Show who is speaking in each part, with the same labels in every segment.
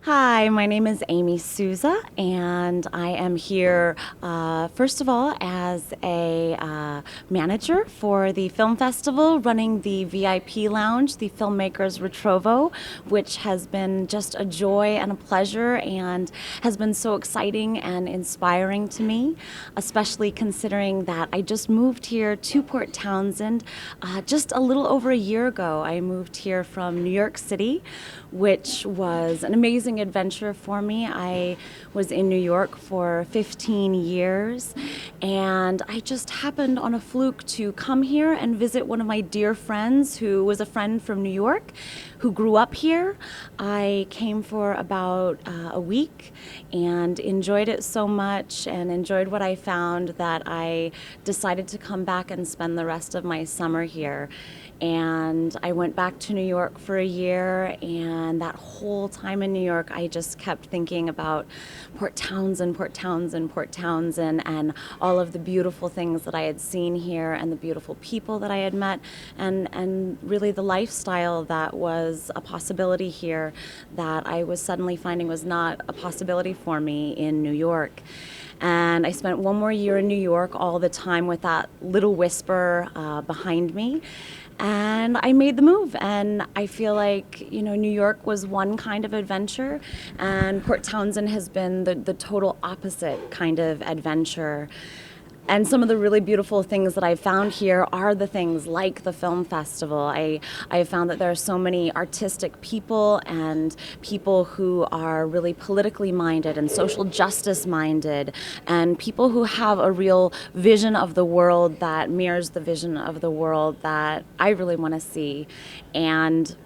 Speaker 1: Hi, my name is Amy Sousa, and I am here, first of all, as a manager for the film festival, running the VIP lounge, the Filmmakers Retrovo, which has been just a joy and a pleasure and has been so exciting and inspiring to me, especially considering that I just moved here to Port Townsend just a little over a year ago. I moved here from New York City, which was an amazing adventure for me. I was in New York for 15 years, and I just happened on a fluke to come here and visit one of my dear friends who was a friend from New York who grew up here. I came for about a week and enjoyed it so much and enjoyed what I found that I decided to come back and spend the rest of my summer here. And I went back to New York for a year, and that whole time in New York I just kept thinking about Port Townsend, Port Townsend, Port Townsend, and all of the beautiful things that I had seen here and the beautiful people that I had met, and really the lifestyle that was a possibility here that I was suddenly finding was not a possibility for me in New York. And I spent one more year in New York, all the time with that little whisper behind me. And I made the move, and I feel like, New York was one kind of adventure, and Port Townsend has been the total opposite kind of adventure. And some of the really beautiful things that I've found here are the things like the film festival. I have found that there are so many artistic people and people who are really politically minded and social justice minded, and people who have a real vision of the world that mirrors the vision of the world that I really want to see. And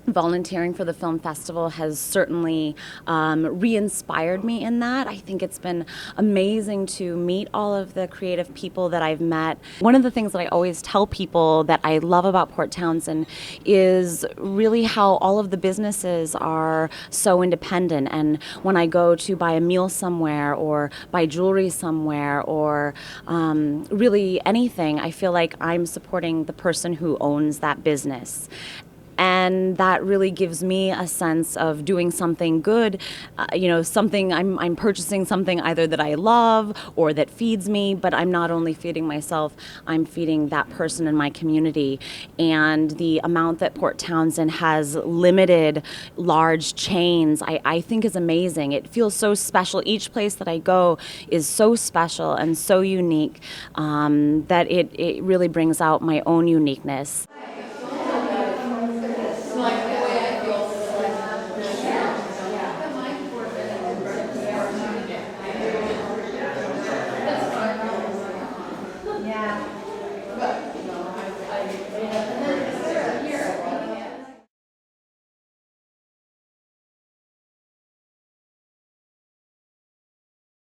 Speaker 1: volunteering for the film festival has certainly re-inspired me in that. I think it's been amazing to meet all of the creative people that I've met. One of the things that I always tell people that I love about Port Townsend is really how all of the businesses are so independent. And when I go to buy a meal somewhere or buy jewelry somewhere or really anything, I feel like I'm supporting the person who owns that business. And that really gives me a sense of doing something good, something I'm purchasing something either that I love or that feeds me, but I'm not only feeding myself, I'm feeding that person in my community. And the amount that Port Townsend has limited large chains, I think is amazing. It feels so special. Each place that I go is so special and so unique that it really brings out my own uniqueness.